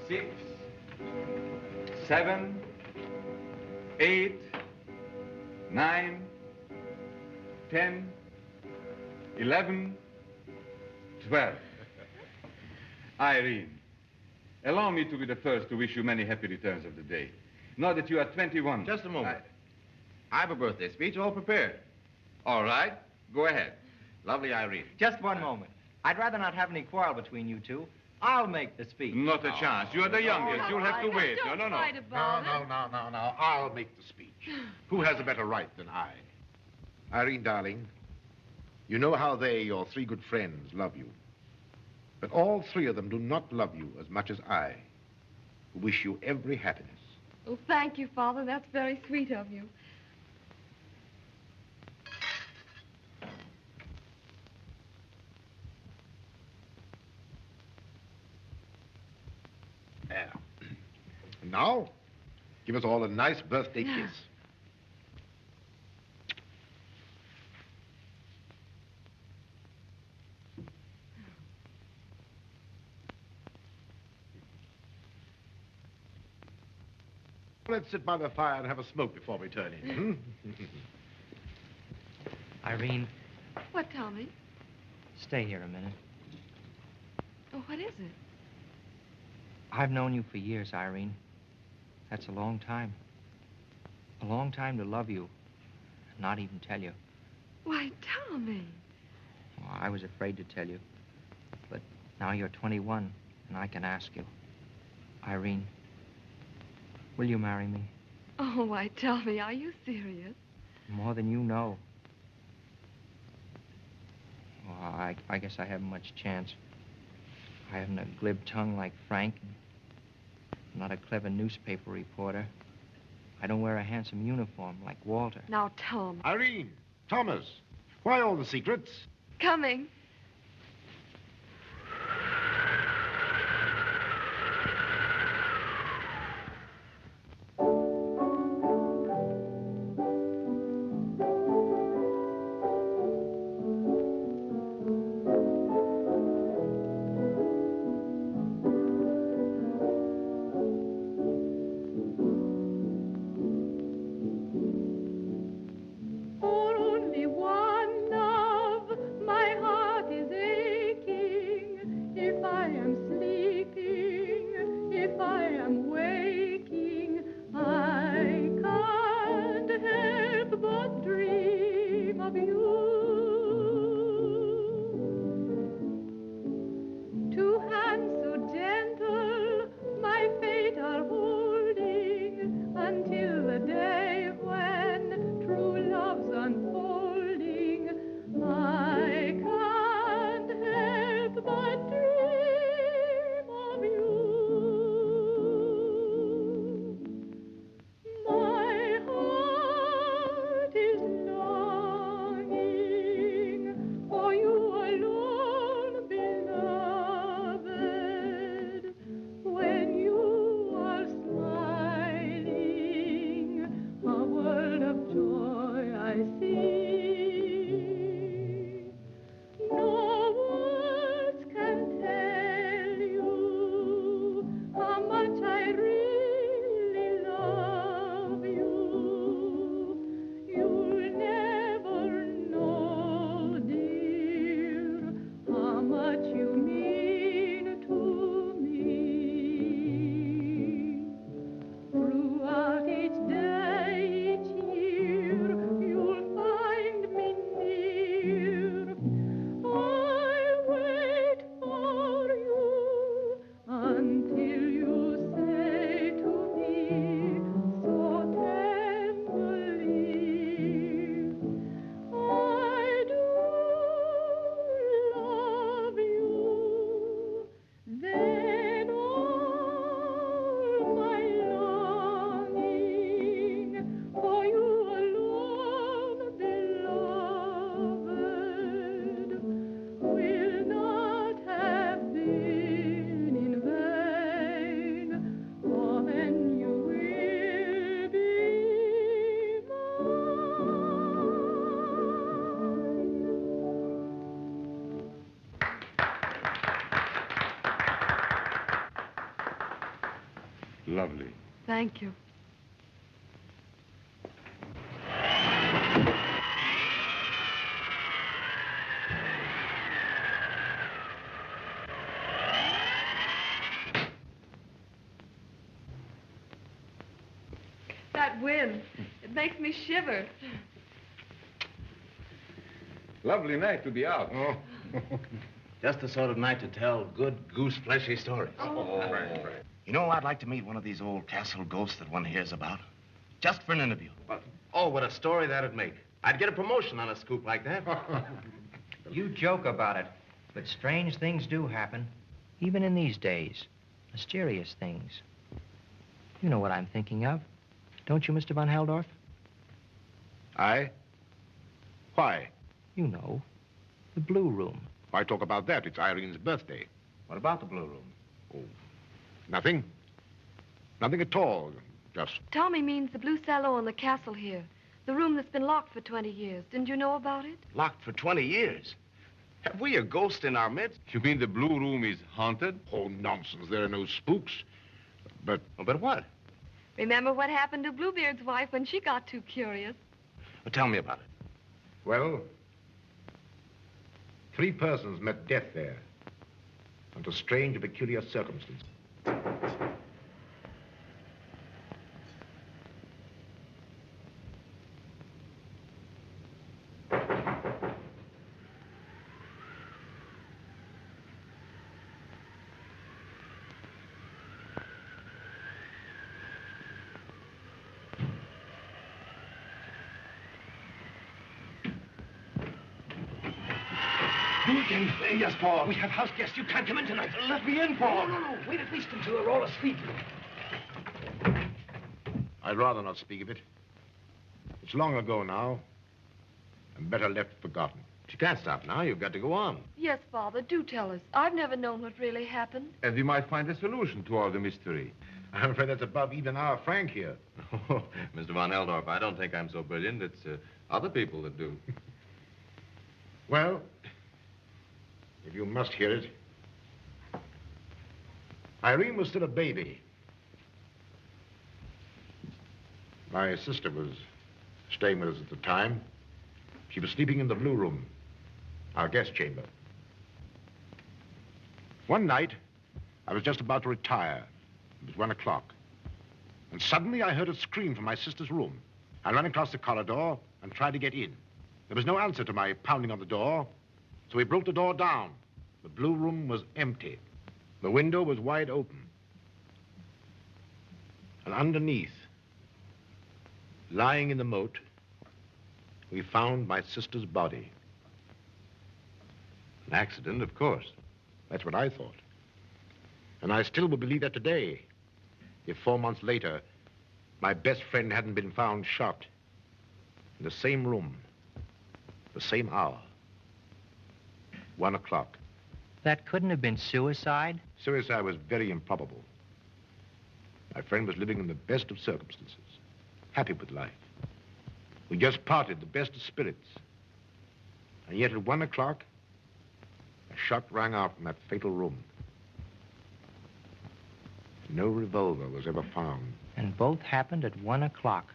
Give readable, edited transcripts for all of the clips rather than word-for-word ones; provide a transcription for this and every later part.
Six, 7, 8, 9, 10, 11, 12. Irene, allow me to be the first to wish you many happy returns of the day. Now that you are 21... Just a moment. I have a birthday speech all prepared. All right, go ahead. Lovely Irene. Just one moment. I'd rather not have any quarrel between you two. I'll make the speech. Not a chance. You're the youngest. You'll have to wait. No. No. I'll make the speech. Who has a better right than I? Irene, darling, you know how they, your three good friends, love you. But all three of them do not love you as much as I, who wish you every happiness. Oh, thank you, Father. That's very sweet of you. There. And now, give us all a nice birthday kiss. Let's sit by the fire and have a smoke before we turn in. Irene. What, Tommy? Stay here a minute. Oh, what is it? I've known you for years, Irene. That's a long time. A long time to love you and not even tell you. Why, Tommy. Well, I was afraid to tell you. But now you're 21, and I can ask you. Irene, will you marry me? Oh, why, Tommy, are you serious? More than you know. Well, I guess I haven't much chance. I haven't a glib tongue like Frank. I'm not a clever newspaper reporter. I don't wear a handsome uniform like Walter. Now, Tom. Irene, Thomas, why all the secrets? Coming. Lovely. Thank you. That wind, it makes me shiver. Lovely night to be out. Oh. Just the sort of night to tell good goose-fleshy stories. Right. You know, I'd like to meet one of these old castle ghosts that one hears about. Just for an interview. Oh, what a story that'd make. I'd get a promotion on a scoop like that. You joke about it, but strange things do happen, even in these days. Mysterious things. You know what I'm thinking of, don't you, Mr. Van Heldorf? I? Why? You know, the Blue Room. Why talk about that? It's Irene's birthday. What about the Blue Room? Oh, nothing. Nothing at all. Just... Tommy means the blue salon in the castle here. The room that's been locked for 20 years. Didn't you know about it? Locked for 20 years. Have we a ghost in our midst? You mean the Blue Room is haunted? Oh, nonsense. There are no spooks. But... Oh, but what? Remember what happened to Bluebeard's wife when she got too curious? Well, tell me about it. Well, 3 persons met death there under strange and peculiar circumstances. You again? Yes, Paul. We have house guests. You can't come in tonight. Let me in, Paul. No. Wait at least until they're all asleep. I'd rather not speak of it. It's long ago now, and better left forgotten. You can't stop now. You've got to go on. Yes, Father, do tell us. I've never known what really happened. And we might find a solution to all the mystery. I'm afraid that's above even our Frank here. Oh, Mr. Von Eldorf, I don't think I'm so brilliant. It's other people that do. Well, if you must hear it, Irene was still a baby. My sister was staying with us at the time. She was sleeping in the Blue Room, our guest chamber. One night, I was just about to retire. It was 1 o'clock. And suddenly I heard a scream from my sister's room. I ran across the corridor and tried to get in. There was no answer to my pounding on the door, so we broke the door down. The Blue Room was empty. The window was wide open. And underneath, lying in the moat, we found my sister's body. An accident, of course. That's what I thought. And I still would believe that today, if 4 months later, my best friend hadn't been found shot in the same room, the same hour, 1 o'clock. That couldn't have been suicide? Suicide was very improbable. My friend was living in the best of circumstances, happy with life. We just parted, the best of spirits. And yet at 1 o'clock, a shot rang out from that fatal room. No revolver was ever found. And both happened at 1 o'clock.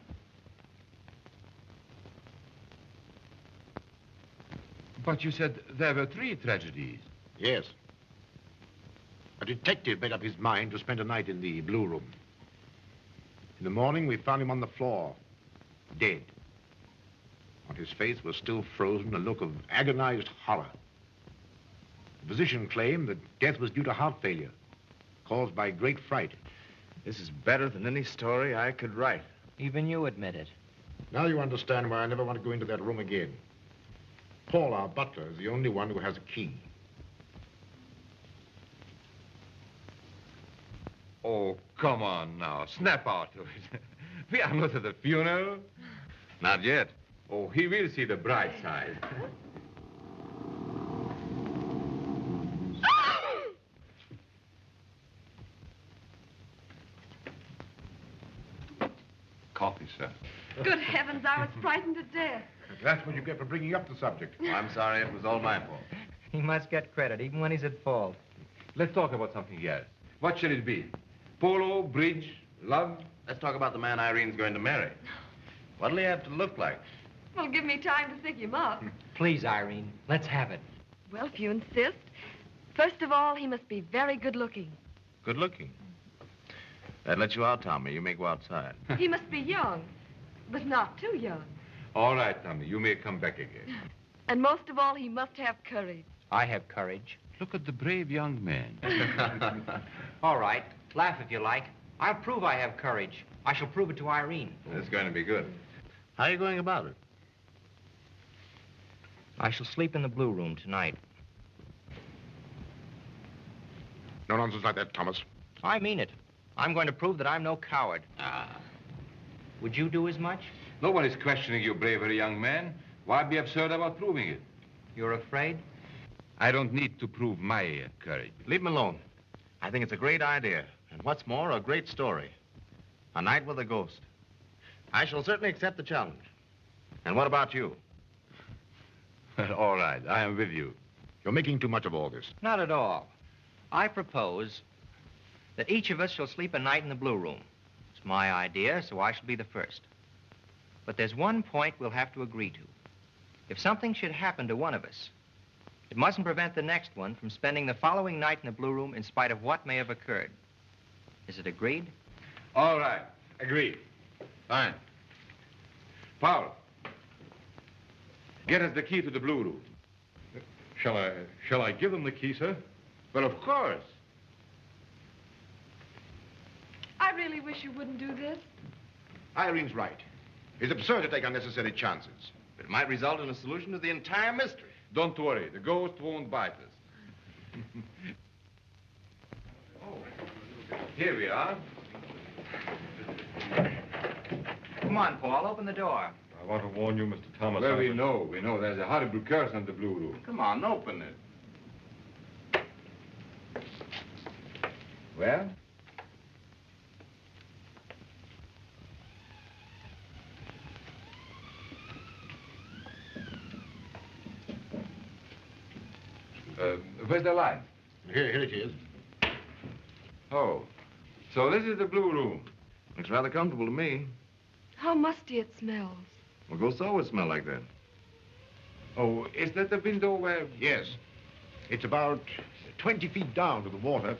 But you said there were 3 tragedies. Yes. A detective made up his mind to spend a night in the Blue Room. In the morning, we found him on the floor, dead. On his face was still frozen a look of agonized horror. The physician claimed that death was due to heart failure, caused by great fright. This is better than any story I could write. Even you admit it. Now you understand why I never want to go into that room again. Paul, our butler, is the only one who has a key. Oh, come on now. Snap out of it. We are not at the funeral. Not yet. Oh, he will see the bright side. Coffee, sir. Good heavens, I was frightened to death. That's what you get for bringing up the subject. Well, I'm sorry. It was all my fault. He must get credit, even when he's at fault. Let's talk about something else. What shall it be? Polo, bridge, Love? Let's talk about the man Irene's going to marry. What'll he have to look like? Well, give me time to think him up. Please, Irene, let's have it. Well, if you insist. First of all, he must be very good looking. Good looking. That lets you out, Tommy. You may go outside. He must be young, but not too young. All right, Tommy, you may come back again. And most of all, he must have courage. I have courage. Look at the brave young man. All right, laugh if you like. I'll prove I have courage. I shall prove it to Irene. It's going to be good. How are you going about it? I shall sleep in the blue room tonight. No nonsense like that, Thomas. I mean it. I'm going to prove that I'm no coward. Would you do as much? Nobody's questioning your bravery, young man. Why be absurd about proving it? You're afraid? I don't need to prove my courage. Leave him alone. I think it's a great idea. And what's more, a great story. A night with a ghost. I shall certainly accept the challenge. And what about you? All right, I am with you. You're making too much of all this. Not at all. I propose that each of us shall sleep a night in the blue room. It's my idea, so I shall be the first. But there's one point we'll have to agree to. If something should happen to one of us, it mustn't prevent the next one from spending the following night in the blue room in spite of what may have occurred. Is it agreed? All right, agreed. Fine. Paul, get us the key to the blue room. Shall I give them the key, sir? Well, of course. I really wish you wouldn't do this. Irene's right. It's absurd to take unnecessary chances. It might result in a solution to the entire mystery. Don't worry, the ghost won't bite us. Here we are. Come on, Paul, open the door. I want to warn you, Mr. Thomas. Well, we know. There's a horrible curse on the blue room. Come on, open it. Well? Where's the light? Here it is. Oh, so this is the blue room. Looks rather comfortable to me. How musty it smells. Well, ghosts always smell like that. Oh, is that the window where... Yes. It's about 20 feet down to the water.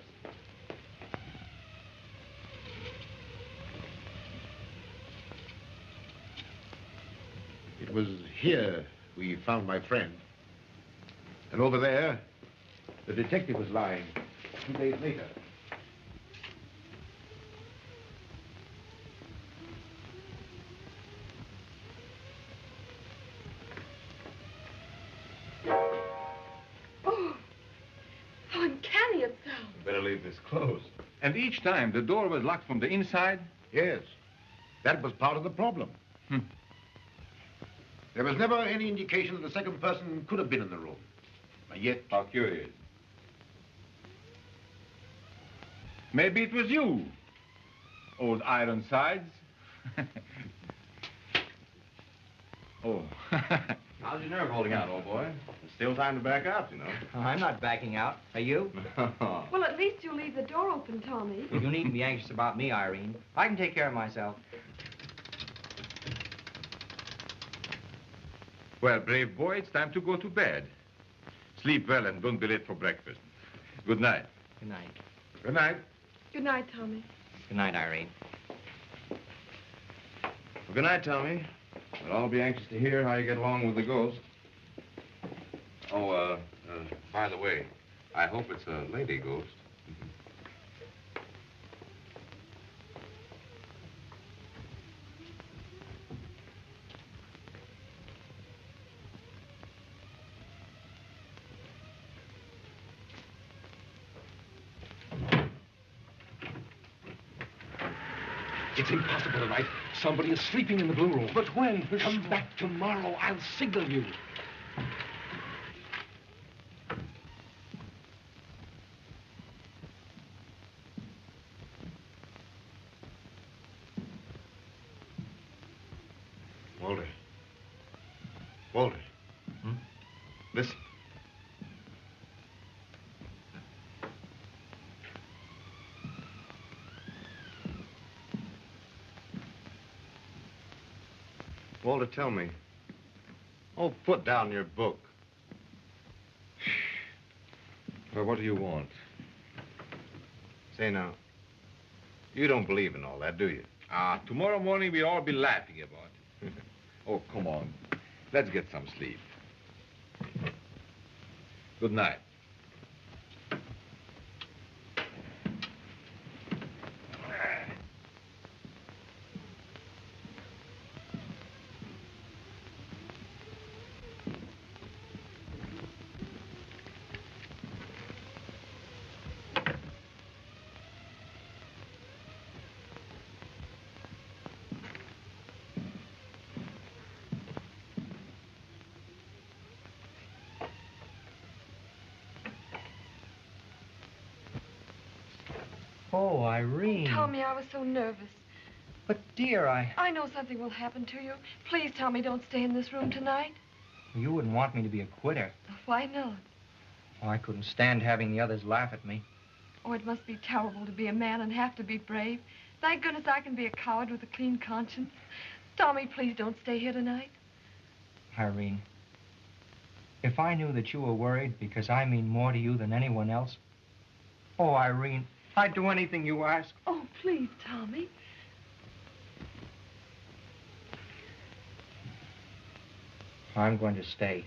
It was here we found my friend. And over there, the detective was lying 2 days later. Oh, how uncanny it sounds. Better leave this closed. And each time the door was locked from the inside? Yes. That was part of the problem. There was never any indication that the second person could have been in the room. And yet... How curious. Maybe it was you, old Ironsides. Oh. How's your nerve holding out, old boy? There's still time to back out, you know. I'm not backing out. Are you? Well, at least you leave the door open, Tommy. You needn't be anxious about me, Irene. I can take care of myself. Well, brave boy, it's time to go to bed. Sleep well and don't be late for breakfast. Good night. Good night. Good night. Good night, Tommy. Good night, Irene. Well, good night, Tommy. But I'll be anxious to hear how you get along with the ghost. Oh, by the way, I hope it's a lady ghost. It's impossible tonight. Somebody is sleeping in the blue room. But when? Come back tomorrow. I'll signal you. Walter. Walter. Listen. Walter, tell me. Oh, put down your book. Well, what do you want? Say now, you don't believe in all that, do you? Tomorrow morning we'll all be laughing about it. Oh, come on. Let's get some sleep. Good night. Oh, Irene. Tommy, I was so nervous. But, dear, I know something will happen to you. Please, Tommy, don't stay in this room tonight. You wouldn't want me to be a quitter. Why not? Oh, I couldn't stand having the others laugh at me. Oh, it must be terrible to be a man and have to be brave. Thank goodness I can be a coward with a clean conscience. Tommy, please don't stay here tonight. Irene, if I knew that you were worried because I mean more to you than anyone else, oh, Irene, I'd do anything you ask. Oh, please, Tommy. I'm going to stay.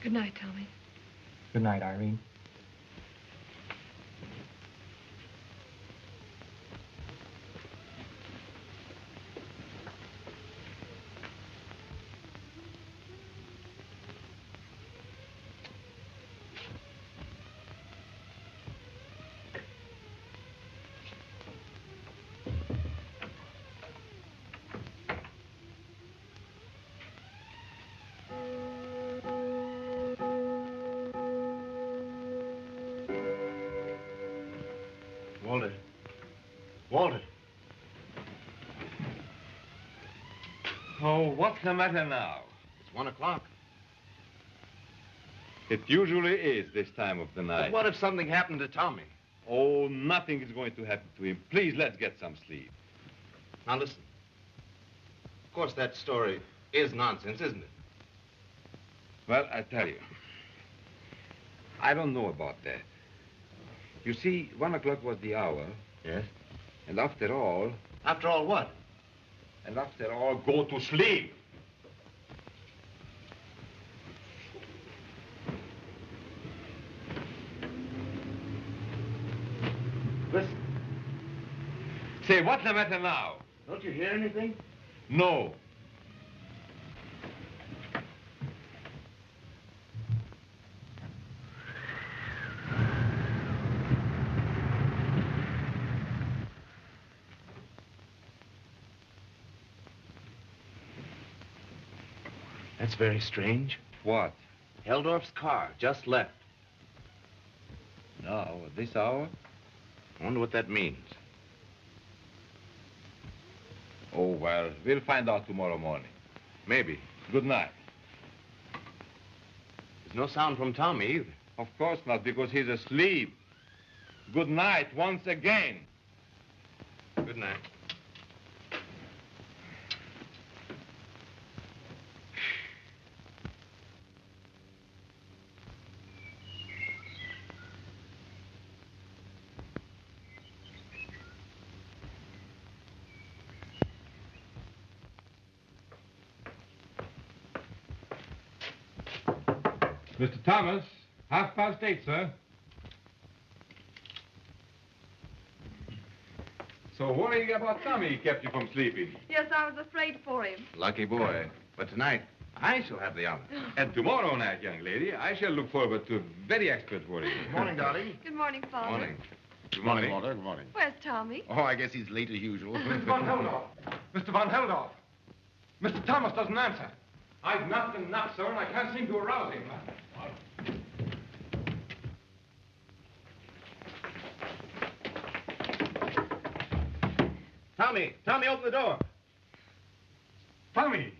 Good night, Tommy. Good night, Irene. Walter. Walter. Oh, what's the matter now? It's 1 o'clock. It usually is this time of the night. But what if something happened to Tommy? Oh, nothing is going to happen to him. Please, let's get some sleep. Now, listen. Of course, that story is nonsense, isn't it? Well, I tell you, I don't know about that. You see, 1 o'clock was the hour. Yes? And after all... After all, what? And after all, go to sleep. Listen. Say, what's the matter now? Don't you hear anything? No. That's very strange. What? Heldorf's car just left. Now, at this hour? I wonder what that means. Oh, well, we'll find out tomorrow morning. Maybe. Good night. There's no sound from Tommy either. Of course not, because he's asleep. Good night once again. Good night. Mr. Thomas, 8:30, sir. So worrying about Tommy kept you from sleeping. Yes, I was afraid for him. Lucky boy. But tonight, I shall have the honor. And tomorrow night, young lady, I shall look forward to very expert worrying. Good morning, darling. Good morning, Father. Morning. Good morning. Walter. Good morning. Where's Tommy? Oh, I guess he's late as usual. Mr. Von Heldorf. Mr. Von Heldorf. Mr. Thomas doesn't answer. I've knocked and knocked, sir, and I can't seem to arouse him. Tommy! Tommy, open the door! Tommy!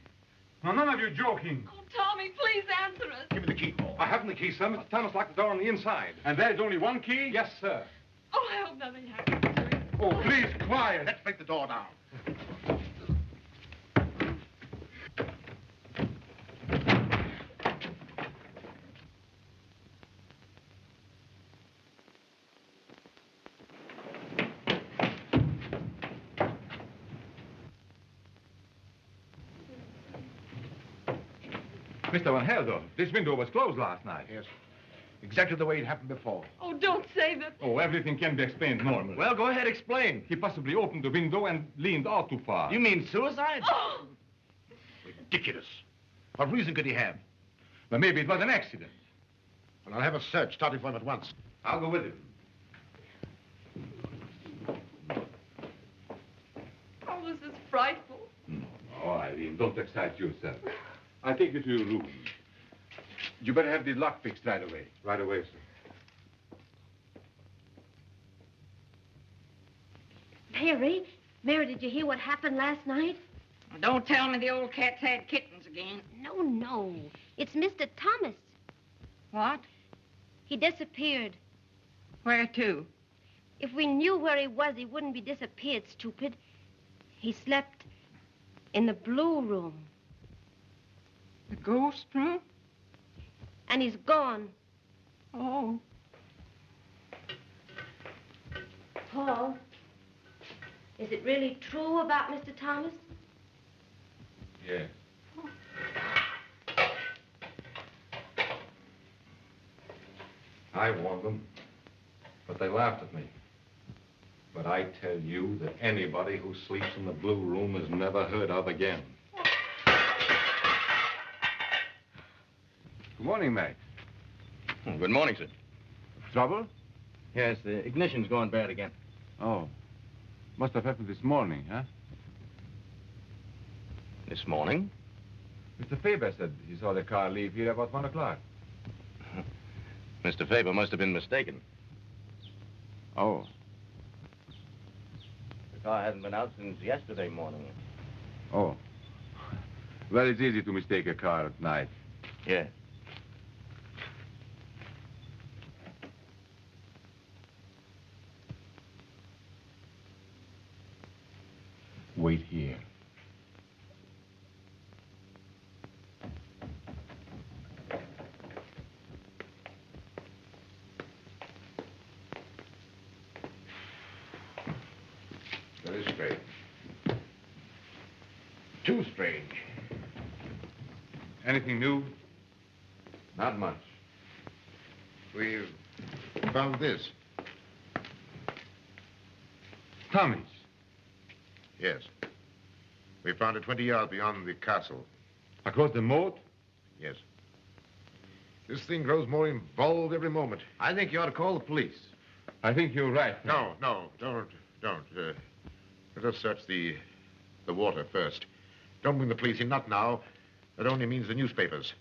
Now, none of you joking. Oh, Tommy, please answer us. Give me the key. I haven't the key, sir. Mr. Thomas locked the door on the inside. And there's only one key? Yes, sir. Oh, I hope nothing happens to him. Oh, please, quiet. Let's break the door down. Mr. Van Helder, this window was closed last night. Yes. Exactly the way it happened before. Oh, don't say that. Oh, everything can be explained normally. Well, go ahead, explain. He possibly opened the window and leaned all too far. You mean suicide? Oh! Ridiculous. What reason could he have? Well, maybe it was an accident. Well, I'll have a search started for him at once. I'll go with him. Oh, this is frightful. Oh, Irene, don't excite yourself. I'll take you to your room. You better have the lock fixed right away. Right away, sir. Mary, did you hear what happened last night? Don't tell me the old cat's had kittens again. No. It's Mr. Thomas. What? He disappeared. Where to? If we knew where he was, he wouldn't be disappeared, stupid. He slept in the blue room. The ghost room? And he's gone. Oh. Paul, is it really true about Mr. Thomas? Yes. I warned them, but they laughed at me. But I tell you that anybody who sleeps in the blue room is never heard of again. Good morning, Mac. Good morning, sir. Trouble? Yes, the ignition's going bad again. Oh. Must have happened this morning, huh? This morning? Mr. Faber said he saw the car leave here about 1 o'clock. Mr. Faber must have been mistaken. Oh. The car hasn't been out since yesterday morning. Oh. Well, it's easy to mistake a car at night. Yes. Wait here. Very strange. Too strange. Anything new? Not much. We've found this. Tommy's. Yes. We found it 20 yards beyond the castle. Across the moat? Yes. This thing grows more involved every moment. I think you ought to call the police. I think you're right. No, don't. Let us search the water first. Don't bring the police in, not now. That only means the newspapers.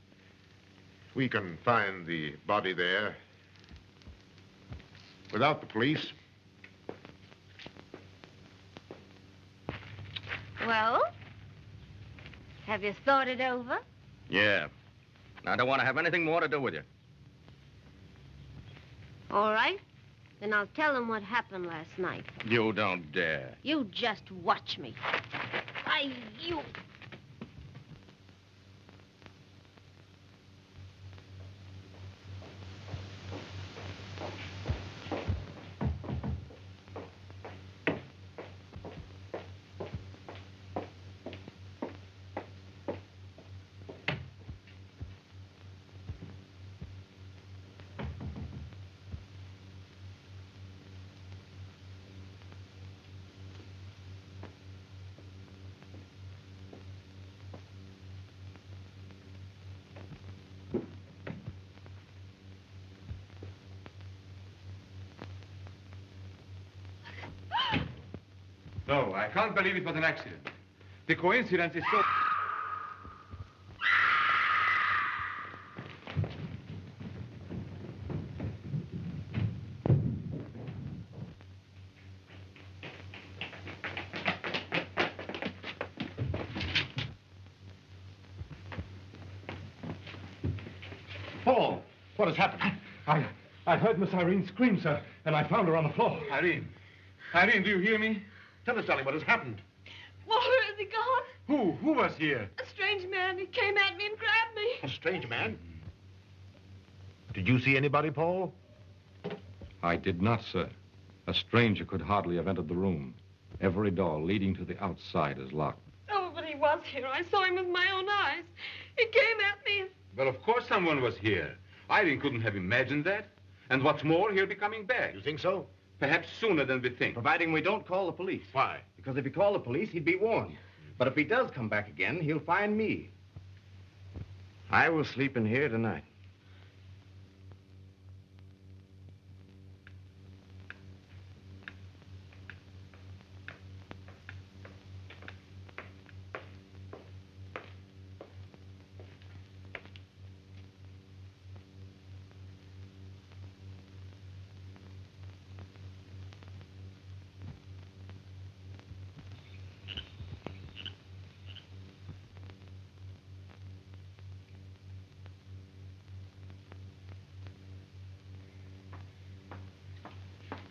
We can find the body there without the police. Well, have you thought it over? Yeah. I don't want to have anything more to do with you. All right. Then I'll tell them what happened last night. You don't dare. You just watch me. You... No, I can't believe it was an accident. The coincidence is so... Paul, what has happened? I heard Miss Irene scream, sir, and I found her on the floor. Irene, do you hear me? Tell us, darling, what has happened? Walter, is he gone? Who was here? A strange man. He came at me and grabbed me. A strange man? Did you see anybody, Paul? I did not, sir. A stranger could hardly have entered the room. Every door leading to the outside is locked. Oh, but he was here. I saw him with my own eyes. He came at me Well, of course someone was here. Irene couldn't have imagined that. And what's more, he'll be coming back. You think so? Perhaps sooner than we think. Providing we don't call the police. Why? Because if he called the police, he'd be warned. But if he does come back again, he'll find me. I will sleep in here tonight.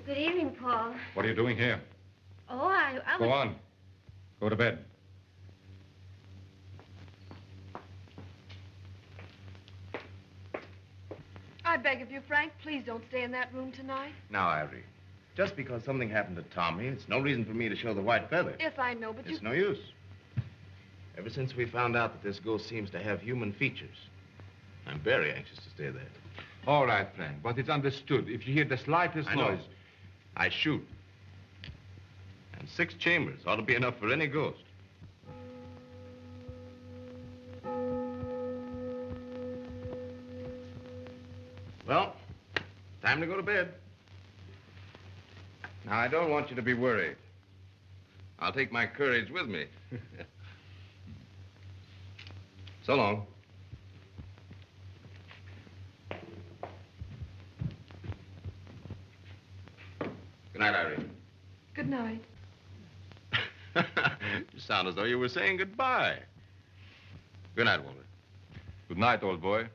Good evening, Paul. What are you doing here? Oh, I was... Go on. Go to bed. I beg of you, Frank, please don't stay in that room tonight. Now, Irene, just because something happened to Tommy, it's no reason for me to show the white feather. Yes, I know, but It's no use. Ever since we found out that this ghost seems to have human features, I'm very anxious to stay there. All right, Frank, but it's understood. If you hear the slightest I know. noise... I shoot. And 6 chambers ought to be enough for any ghost. Well, time to go to bed. Now, I don't want you to be worried. I'll take my courage with me. So long. Good night, Irene. good night. You sound as though you were saying goodbye. Good night, Walter. Good night, old boy.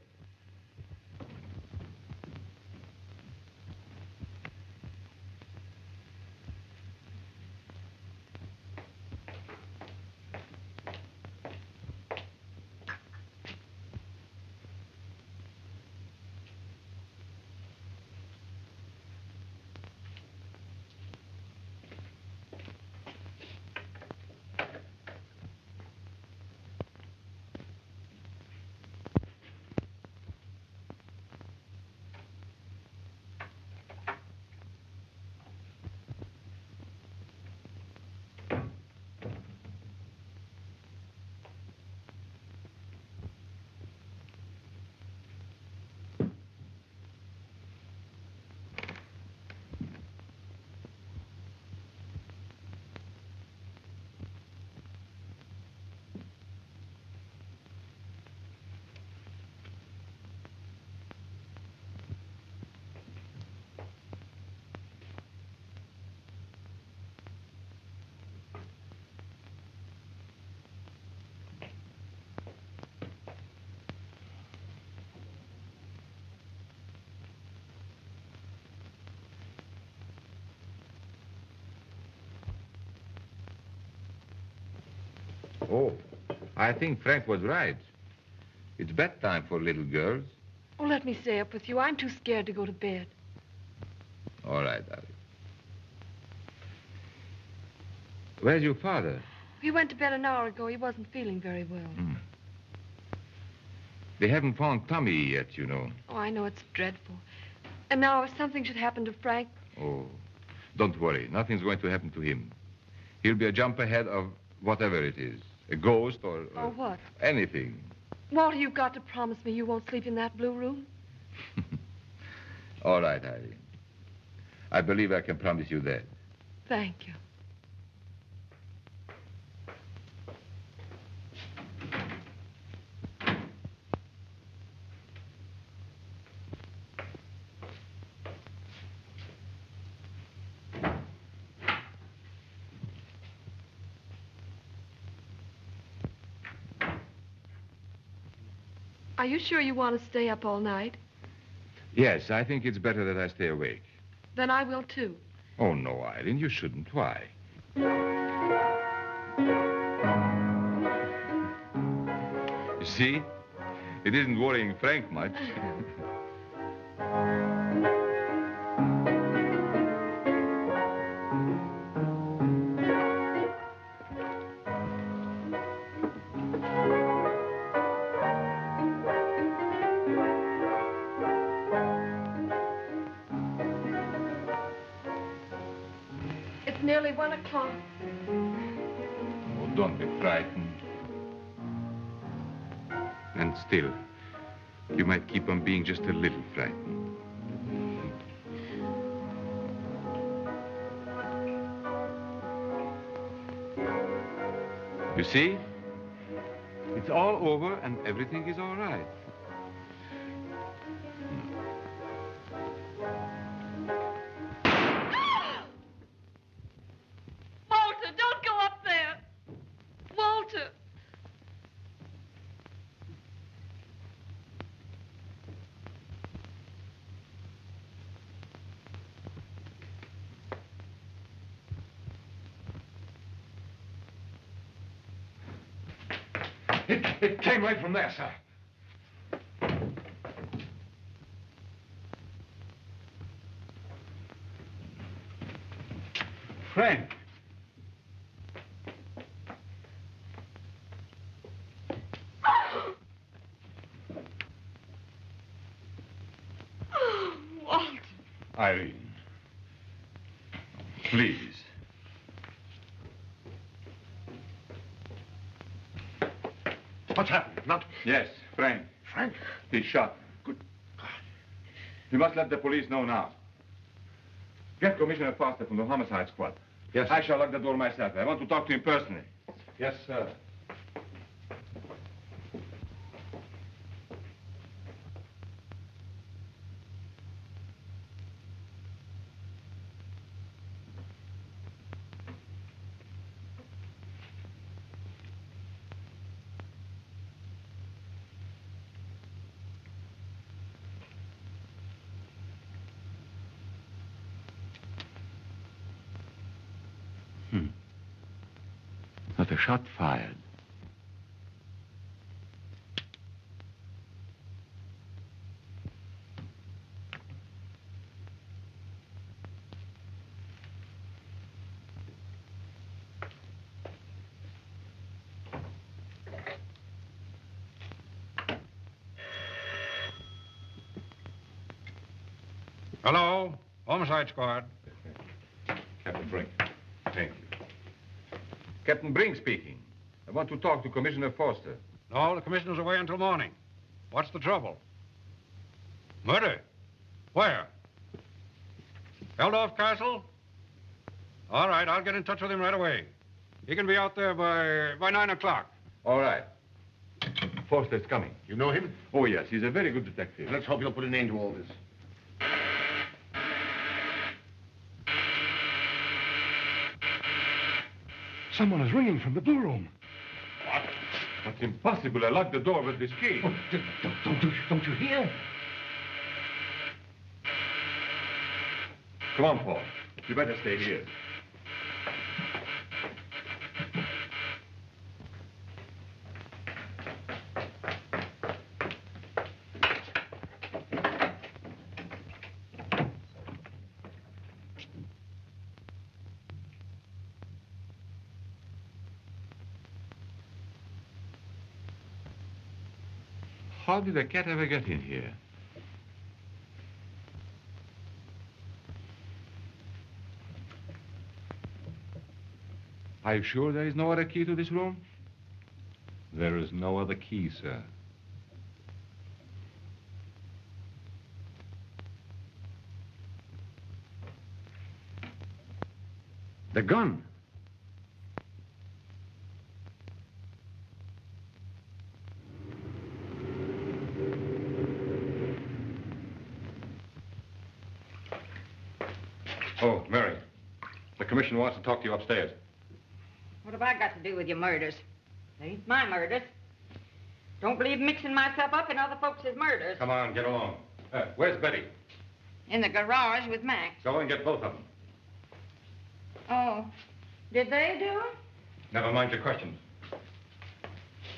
Oh, I think Frank was right. It's bedtime for little girls. Oh, let me stay up with you. I'm too scared to go to bed. All right, darling. Where's your father? He went to bed an hour ago. He wasn't feeling very well. They haven't found Tommy yet, you know. Oh, I know it's dreadful. And now if something should happen to Frank... Oh, don't worry. Nothing's going to happen to him. He'll be a jump ahead of whatever it is. A ghost or Or what? anything. Walter, you've got to promise me you won't sleep in that blue room. All right, Irene. I believe I can promise you that. Thank you. Are you sure you want to stay up all night? Yes, I think it's better that I stay awake. Then I will, too. Oh, no, Irene, you shouldn't. Why? You see? It isn't worrying Frank much. nearly 1 o'clock. Oh, don't be frightened. And still, you might keep on being just a little frightened. You see? It's all over and everything is all right. Walter, don't go up there. Walter. It came right from there, sir. Frank. Walter. Irene. Please. What's happened? Not... Yes, Frank. Frank? He's shot. Good God. You must let the police know now. Get Commissioner Foster from the homicide squad. Yes, sir. I shall lock the door myself. I want to talk to him personally. Yes, sir. Not a shot fired. Hello, homicide squad. Captain Brink. Thank you. Captain Brink speaking. I want to talk to Commissioner Foster. No, the commissioner's away until morning. What's the trouble? Murder? Where? Eldorf Castle? All right, I'll get in touch with him right away. He can be out there by 9 o'clock. All right. Foster's coming. You know him? Oh, yes. He's a very good detective. Let's hope he'll put an end to all this. Someone is ringing from the blue room. What? That's impossible. I locked the door with this key. Oh, don't you hear? Come on, Paul. You better stay here. How did the cat ever get in here? Are you sure there is no other key to this room? There is no other key, sir. The gun. Oh, Mary. The commission wants to talk to you upstairs. What have I got to do with your murders? They ain't my murders. Don't believe mixing myself up in other folks' murders. Come on, get along. Where's Betty? In the garage with Max. Go and get both of them. Oh, did they do it? Never mind your questions.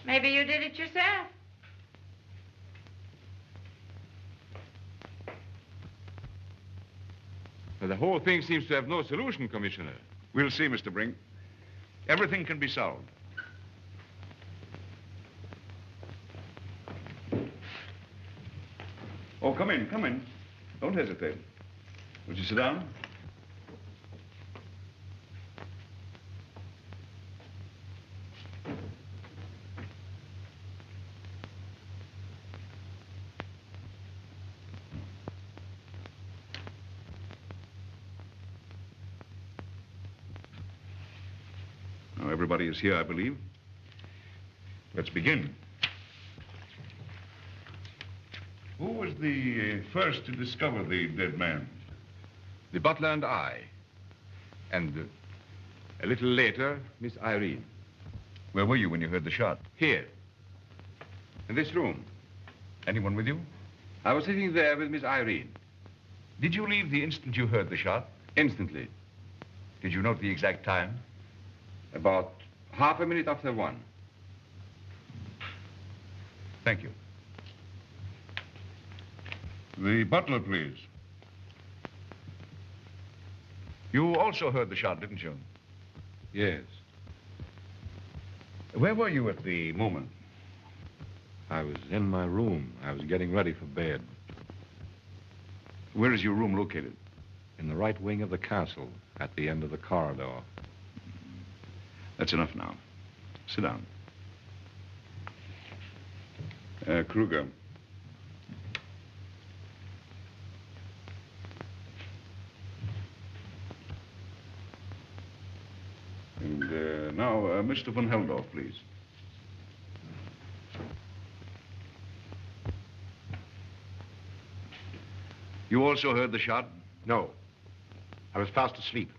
Maybe you did it yourself. Well, the whole thing seems to have no solution, Commissioner. We'll see, Mr. Brink. Everything can be solved. Oh, come in, come in. Don't hesitate. Would you sit down? Now, everybody is here, I believe. Let's begin. Who was the first to discover the dead man? The butler and I. And a little later, Miss Irene. Where were you when you heard the shot? Here. In this room. Anyone with you? I was sitting there with Miss Irene. Did you leave the instant you heard the shot? Instantly. Did you note the exact time? About half a minute after 1. Thank you. The butler, please. You also heard the shot, didn't you? Yes. Where were you at the moment? I was in my room. I was getting ready for bed. Where is your room located? In the right wing of the castle, at the end of the corridor. That's enough now. Sit down. Kruger. And now, Mr. von Heldorf, please. You also heard the shot? No. I was fast asleep.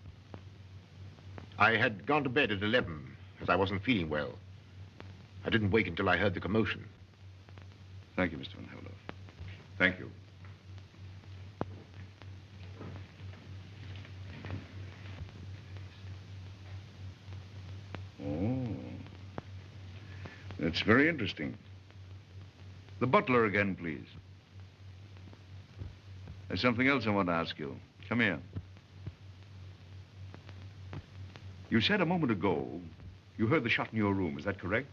I had gone to bed at 11, as I wasn't feeling well. I didn't wake until I heard the commotion. Thank you, Mr. von Heldorf. Thank you. Oh. That's very interesting. The butler again, please. There's something else I want to ask you. Come here. You said a moment ago you heard the shot in your room. Is that correct?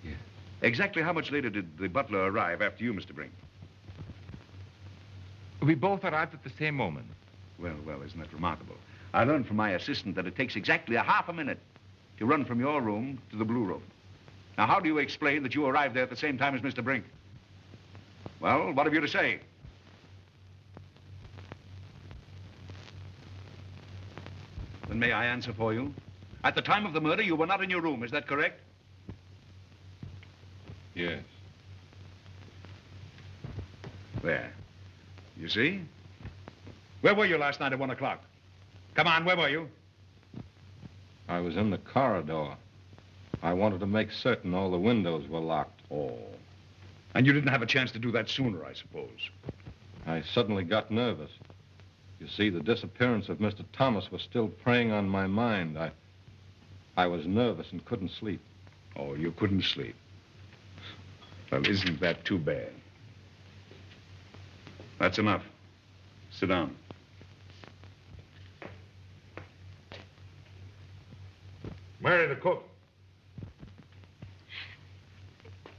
Yes. Exactly how much later did the butler arrive after you, Mr. Brink? We both arrived at the same moment. Well, isn't that remarkable? I learned from my assistant that it takes exactly a half a minute to run from your room to the Blue Room. Now, how do you explain that you arrived there at the same time as Mr. Brink? Well, what have you to say? Then may I answer for you? At the time of the murder, you were not in your room. Is that correct? Yes. There. You see? Where were you last night at 1 o'clock? Come on, where were you? I was in the corridor. I wanted to make certain all the windows were locked. Oh. And you didn't have a chance to do that sooner, I suppose. I suddenly got nervous. You see, the disappearance of Mr. Thomas was still preying on my mind. I was nervous and couldn't sleep. Oh, you couldn't sleep. Well, isn't that too bad? That's enough. Sit down. Mary, the cook.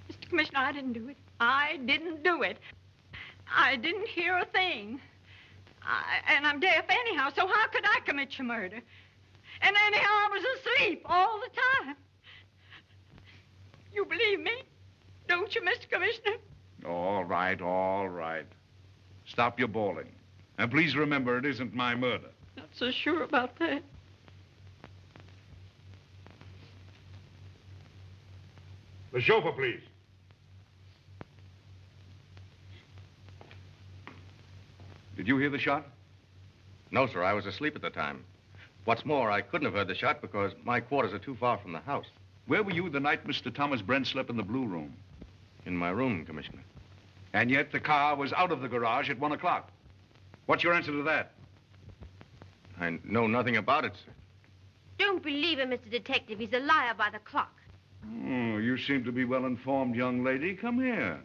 Mr. Commissioner, I didn't do it. I didn't do it. I didn't hear a thing. And I'm deaf anyhow, so how could I commit your murder? And anyhow, I was asleep all the time. You believe me? Don't you, Mr. Commissioner? All right, all right. Stop your bawling. And please remember, it isn't my murder. Not so sure about that. The chauffeur, please. Did you hear the shot? No, sir. I was asleep at the time. What's more, I couldn't have heard the shot because my quarters are too far from the house. Where were you the night Mr. Thomas Brent slept in the Blue Room? In my room, Commissioner. And yet the car was out of the garage at 1 o'clock. What's your answer to that? I know nothing about it, sir. Don't believe him, Mr. Detective. He's a liar by the clock. Oh, you seem to be well-informed, young lady. Come here.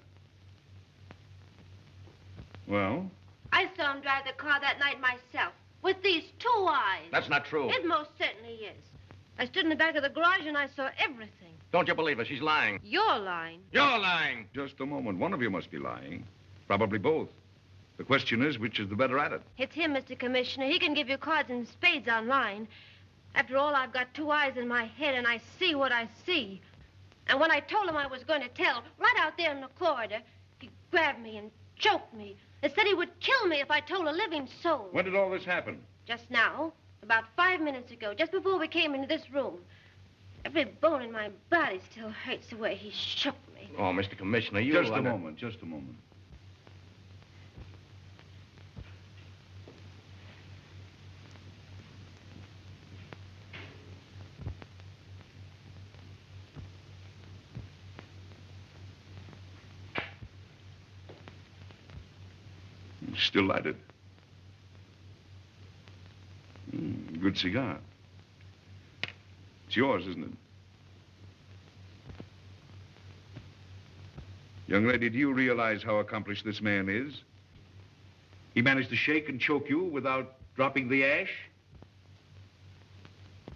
Well? I saw him drive the car that night myself, with these 2 eyes. That's not true. It most certainly is. I stood in the back of the garage and I saw everything. Don't you believe her? She's lying. You're lying. You're lying. Just a moment. One of you must be lying. Probably both. The question is, which is the better at it? It's him, Mr. Commissioner. He can give you cards and spades online. After all, I've got 2 eyes in my head and I see what I see. And when I told him I was going to tell, right out there in the corridor, he grabbed me and choked me and said he would kill me if I told a living soul. When did all this happen? Just now, about 5 minutes ago, just before we came into this room. Every bone in my body still hurts the way he shook me. Oh, Mr. Commissioner, you... Just a moment, just a moment. Still lighted. Good cigar. It's yours, isn't it? Young lady, do you realize how accomplished this man is? He managed to shake and choke you without dropping the ash?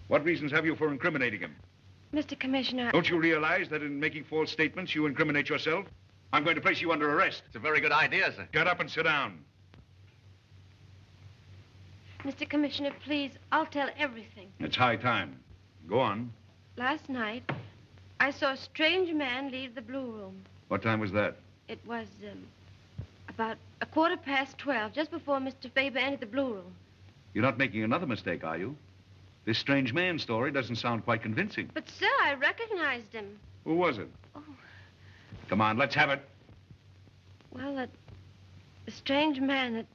What reasons have you for incriminating him? Mr. Commissioner... Don't you realize that in making false statements, you incriminate yourself? I'm going to place you under arrest. It's a very good idea, sir. Get up and sit down. Mr. Commissioner, please, I'll tell everything. It's high time. Go on. Last night, I saw a strange man leave the Blue Room. What time was that? It was, about 12:15, just before Mr. Faber entered the Blue Room. You're not making another mistake, are you? This strange man story doesn't sound quite convincing. But, sir, I recognized him. Who was it? Oh. Come on, let's have it. Well, the strange man that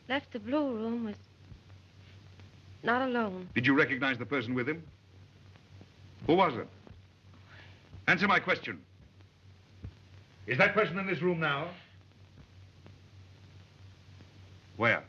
left the Blue Room was not alone. Did you recognize the person with him? Who was it? Answer my question. Is that person in this room now? Where?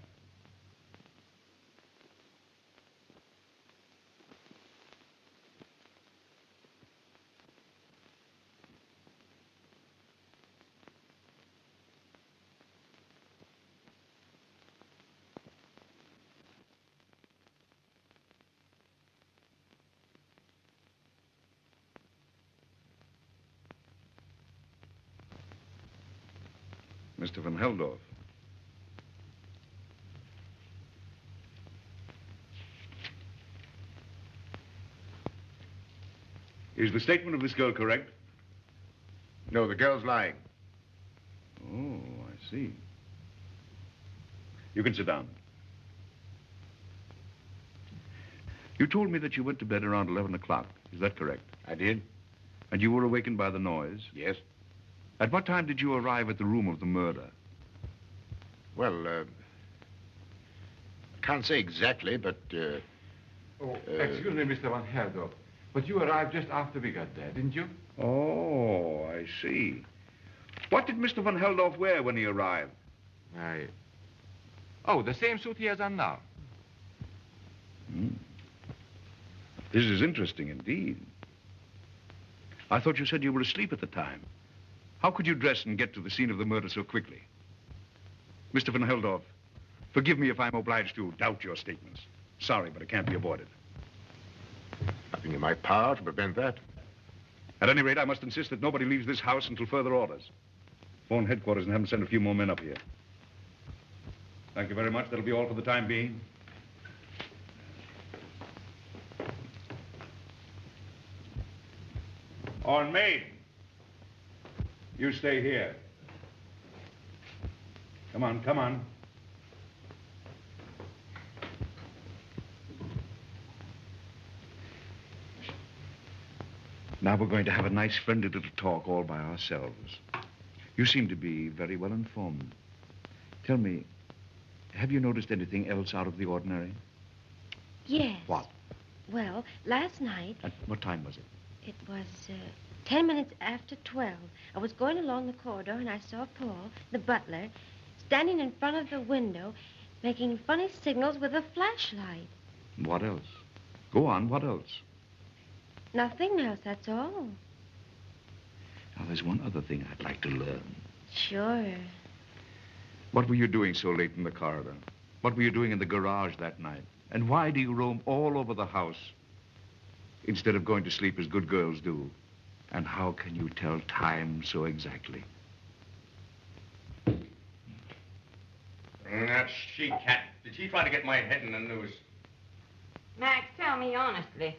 Mr. Van Heldorf. Is the statement of this girl correct? No, the girl's lying. Oh, I see. You can sit down. You told me that you went to bed around 11 o'clock. Is that correct? I did? And you were awakened by the noise? Yes. At what time did you arrive at the room of the murder? Well, I can't say exactly, but, Excuse me, Mr. Van Heldorf, but you arrived just after we got there, didn't you? Oh, I see. What did Mr. Van Heldorf wear when he arrived? Oh, the same suit he has on now. This is interesting indeed. I thought you said you were asleep at the time. How could you dress and get to the scene of the murder so quickly? Mr. Van Heldorf, forgive me if I'm obliged to doubt your statements. Sorry, but it can't be avoided. Nothing in my power to prevent that. At any rate, I must insist that nobody leaves this house until further orders. Phone headquarters and have them send a few more men up here. Thank you very much. That'll be all for the time being. On maid. You stay here. Come on, come on. Now we're going to have a nice friendly little talk all by ourselves. You seem to be very well informed. Tell me, have you noticed anything else out of the ordinary? Yes. What? Well, last night... At what time was it? It was 10 minutes after 12. I was going along the corridor and I saw Paul, the butler, standing in front of the window, making funny signals with a flashlight. What else? Go on, what else? Nothing else, that's all. Now, there's one other thing I'd like to learn. Sure. What were you doing so late in the corridor? What were you doing in the garage that night? And why do you roam all over the house instead of going to sleep as good girls do? And how can you tell time so exactly? That she-cat. Did she try to get my head in the news? Max, tell me honestly.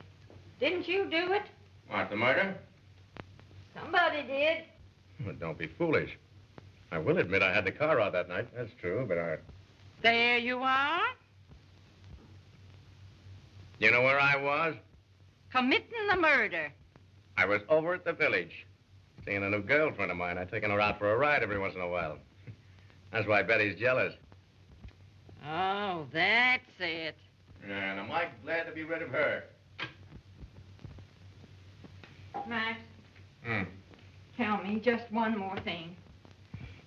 Didn't you do it? What, the murder? Somebody did. Well, don't be foolish. I will admit I had the car out that night. That's true, but I... There you are. You know where I was? committing the murder. I was over at the village, seeing a new girlfriend of mine. I've taken her out for a ride every once in a while. That's why Betty's jealous. Oh, that's it. And I'm mighty glad to be rid of her. Max, Hmm. tell me just one more thing.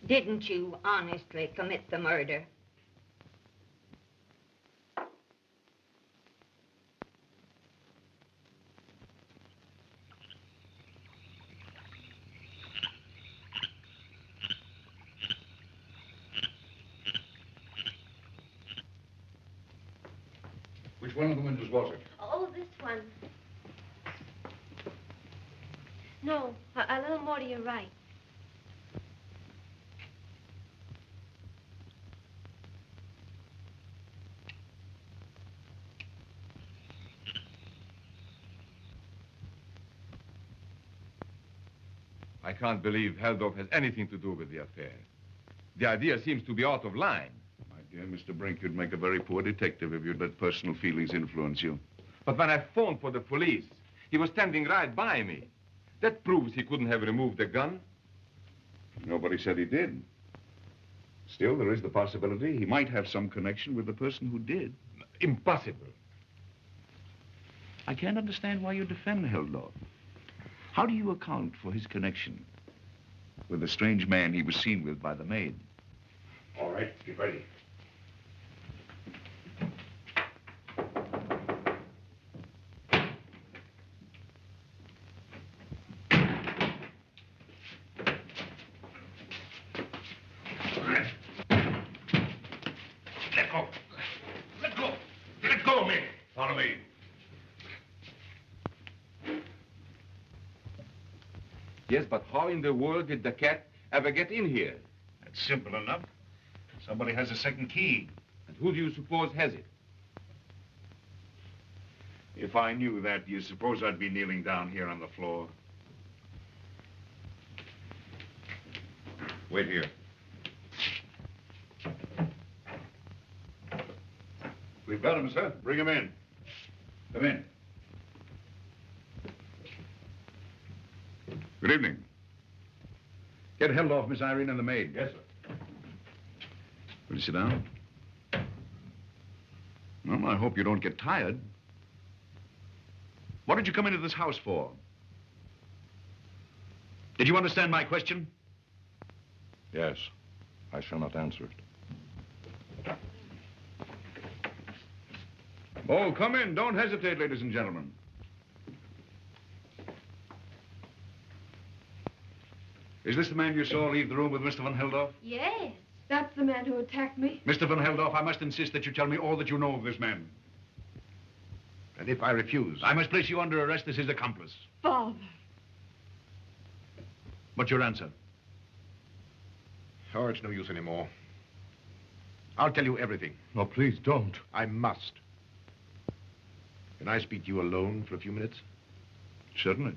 Didn't you honestly commit the murder? Which one of the windows was it? Oh, this one. No, a little more to your right. I can't believe Heldorf has anything to do with the affair. The idea seems to be out of line. My dear Mr. Brink, you'd make a very poor detective if you'd let personal feelings influence you. But when I phoned for the police, he was standing right by me. That proves he couldn't have removed the gun. Nobody said he did. Still, there is the possibility he might have some connection with the person who did. Impossible. I can't understand why you defend Heldorf. How do you account for his connection with the strange man he was seen with by the maid? All right, get ready. Let go. Let go. Let go of me. Follow me. Yes, but how in the world did the cat ever get in here? That's simple enough. Somebody has a second key. And who do you suppose has it? If I knew that, do you suppose I'd be kneeling down here on the floor? Wait here. We've got him, sir. Bring him in. Come in. Good evening. Get Heldorf, Miss Irene, and the maid. Yes, sir. Will you sit down? Well, I hope you don't get tired. What did you come into this house for? Did you understand my question? Yes. I shall not answer it. Oh, come in. Don't hesitate, ladies and gentlemen. Is this the man you saw leave the room with Mr. von Heldorf? Yes. That's the man who attacked me. Mr. von Heldorf, I must insist that you tell me all that you know of this man. And if I refuse? I must place you under arrest as his accomplice. Father. What's your answer? Oh, it's no use anymore. I'll tell you everything. No, please don't. I must. Can I speak to you alone for a few minutes? Certainly.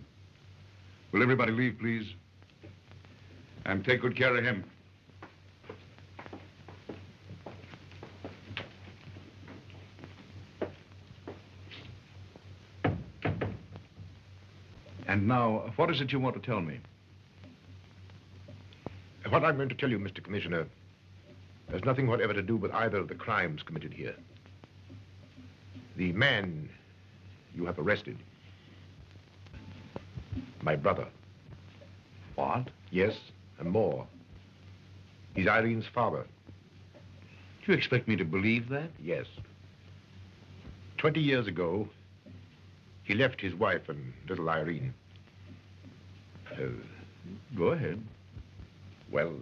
Will everybody leave, please? And take good care of him. And now, what is it you want to tell me? What I'm going to tell you, Mr. Commissioner, has nothing whatever to do with either of the crimes committed here. The man you have arrested, my brother. What? Yes, and more. He's Irene's father. Do you expect me to believe that? Yes. 20 years ago, he left his wife and little Irene. Go ahead. Well,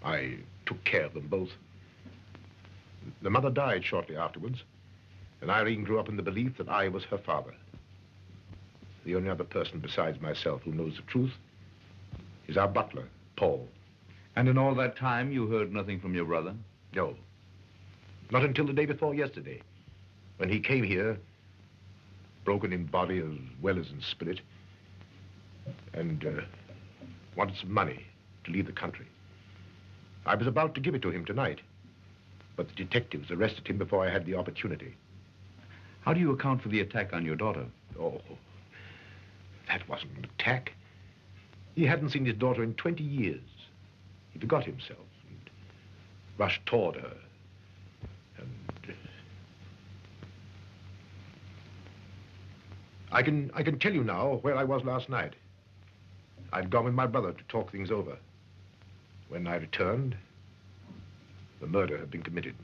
I took care of them both. The mother died shortly afterwards, and Irene grew up in the belief that I was her father. The only other person besides myself who knows the truth is our butler, Paul. And in all that time, you heard nothing from your brother? No. Not until the day before yesterday, when he came here, broken in body as well as in spirit, and wanted some money to leave the country. I was about to give it to him tonight, but the detectives arrested him before I had the opportunity. How do you account for the attack on your daughter? Oh, that wasn't an attack. He hadn't seen his daughter in 20 years. He forgot himself and rushed toward her. And I can tell you now where I was last night. I'd gone with my brother to talk things over. When I returned, the murder had been committed.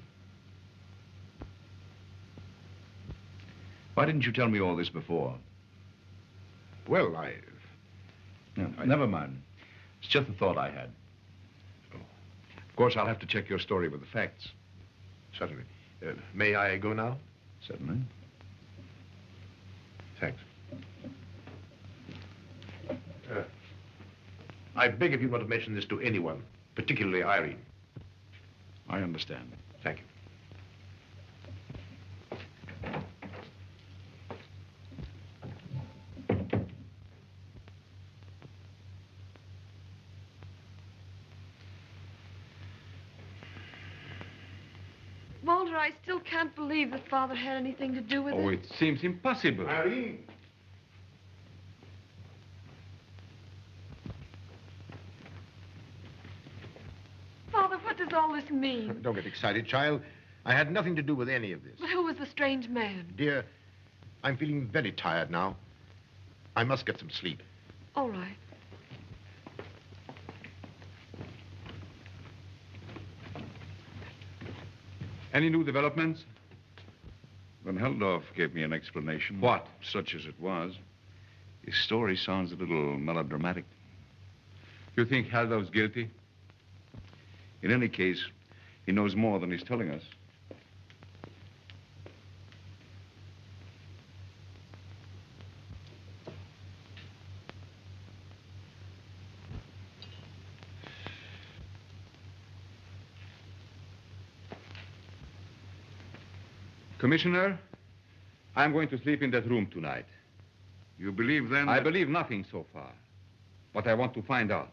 Why didn't you tell me all this before? Well, No, never mind. It's just a thought I had. Oh. Of course, I'll have to check your story with the facts. Certainly. May I go now? Certainly. Thanks. I beg of you not to mention this to anyone, particularly Irene. I understand. Thank you. Walter, I still can't believe that Father had anything to do with Oh, it. it seems impossible. Irene! Father, what does all this mean? Don't get excited, child. I had nothing to do with any of this. But who was the strange man? Dear, I'm feeling very tired now. I must get some sleep. All right. Any new developments? Van Heldorf gave me an explanation. What? Such as it was. His story sounds a little melodramatic. You think Haldow's guilty? In any case, he knows more than he's telling us. Commissioner, I'm going to sleep in that room tonight. You believe then I that- believe nothing so far, but I want to find out.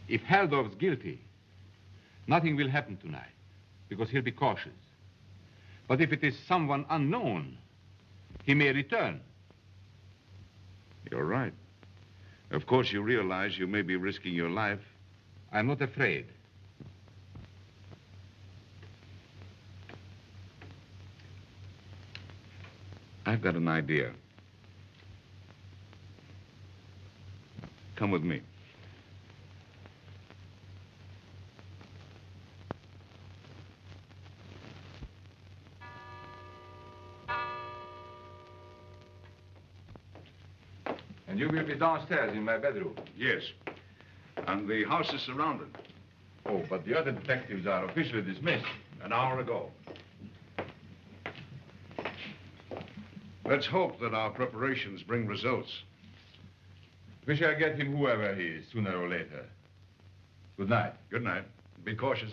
If Haldorf's guilty, nothing will happen tonight, because he'll be cautious. But if it is someone unknown, he may return. You're right. Of course, you realize you may be risking your life. I'm not afraid. I've got an idea. Come with me. And you will be downstairs in my bedroom. Yes. And the house is surrounded. Oh, but the other detectives are officially dismissed. An hour ago. Let's hope that our preparations bring results. We shall get him whoever he is, sooner or later. Good night. Good night. Be cautious.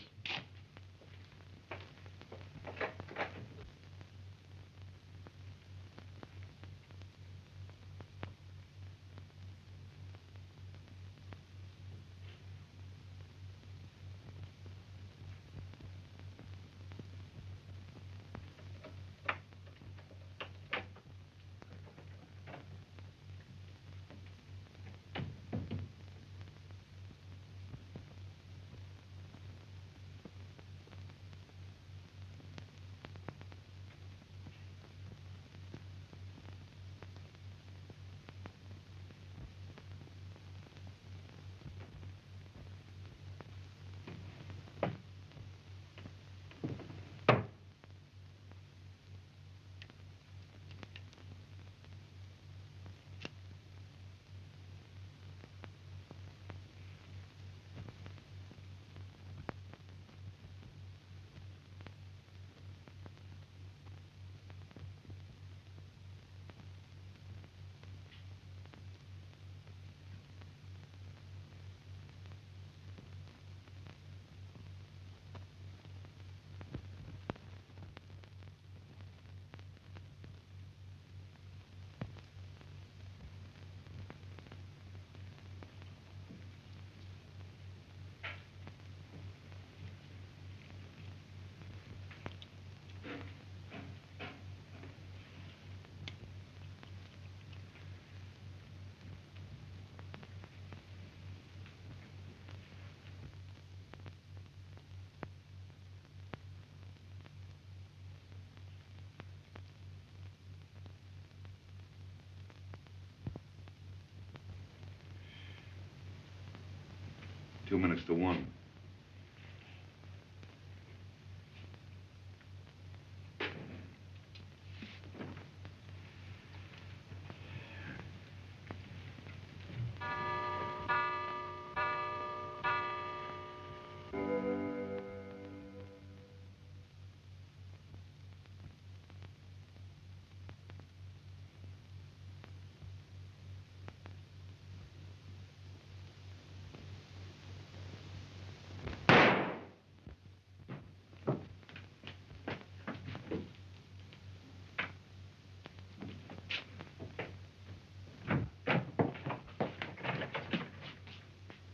2 minutes to 1.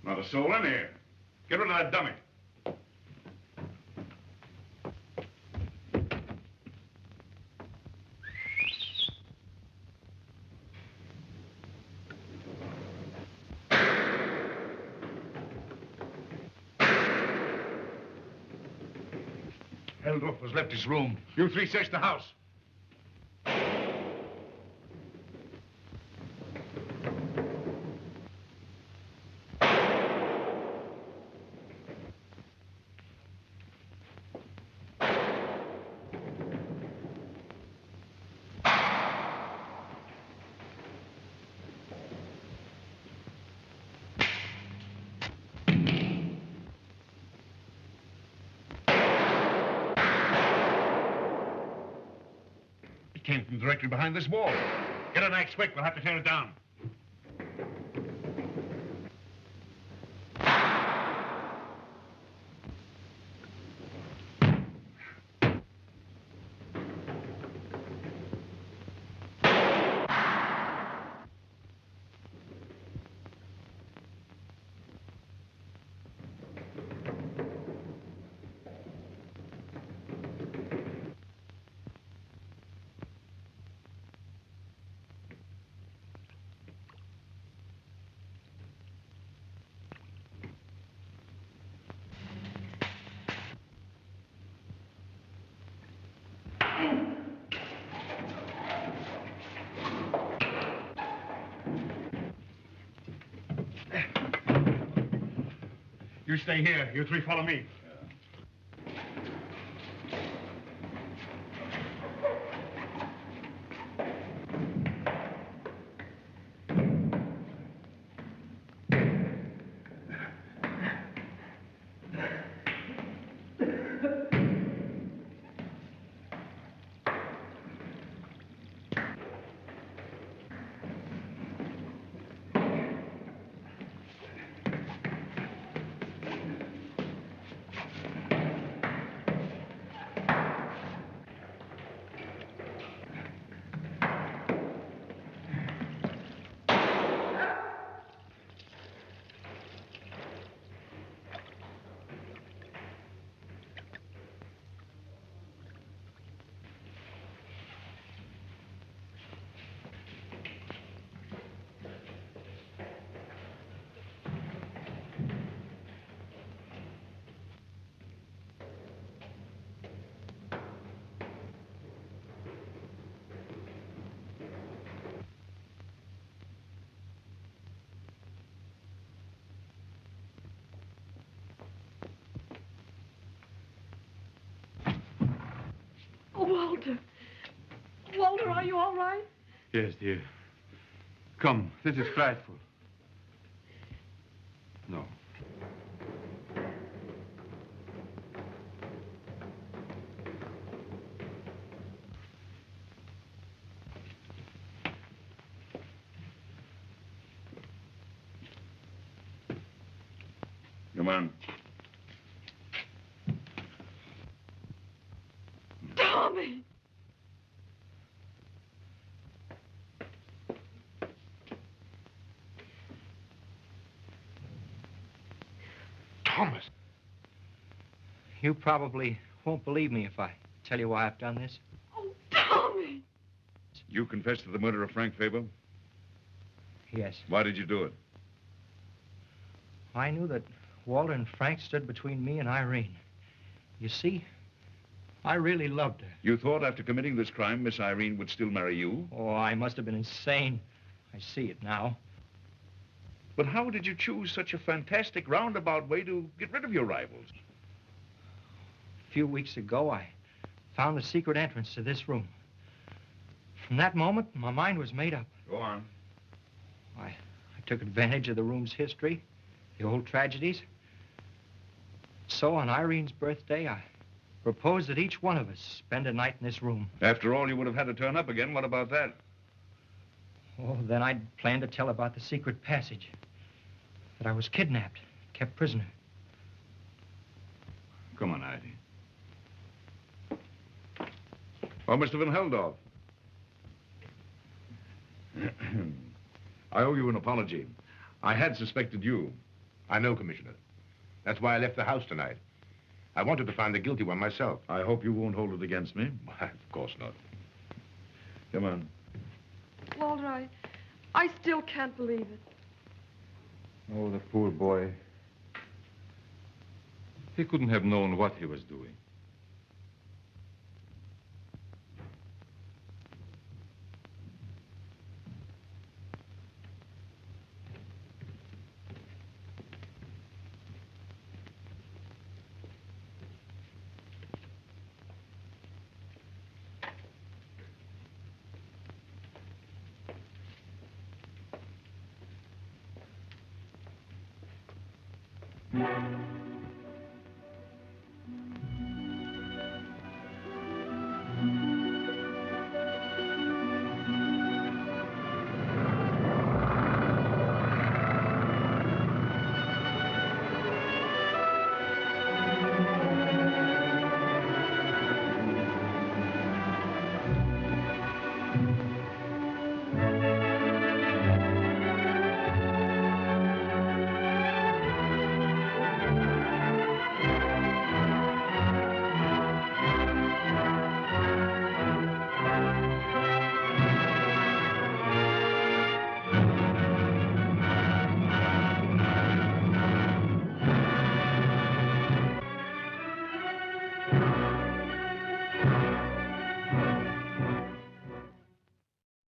Not a soul in here. Get rid of that dummy. Heldorf has left his room. You three search the house. Came from directly behind this wall. Get an axe quick. We'll have to tear it down. You stay here. You three follow me. Walter. Walter, are you all right? Yes, dear. Come, this is frightful. No. Come on. Tommy! Thomas! You probably won't believe me if I tell you why I've done this. Oh, Tommy! You confessed to the murder of Frank Faber? Yes. Why did you do it? I knew that Walter and Frank stood between me and Irene. You see, I really loved her. You thought after committing this crime, Miss Irene would still marry you? Oh, I must have been insane. I see it now. But how did you choose such a fantastic roundabout way to get rid of your rivals? A few weeks ago, I found the secret entrance to this room. From that moment, my mind was made up. Go on. I took advantage of the room's history, the old tragedies. So on Irene's birthday, I proposed that each one of us spend a night in this room. After all, you would have had to turn up again. What about that? Oh, then I'd planned to tell about the secret passage. That I was kidnapped, kept prisoner. Come on, Ivy. Oh, Mr. Van Heldorf. I owe you an apology. I had suspected you. I know, Commissioner. That's why I left the house tonight. I wanted to find the guilty one myself. I hope you won't hold it against me. Of course not. Come on. Walter, I still can't believe it. Oh, the poor boy. He couldn't have known what he was doing.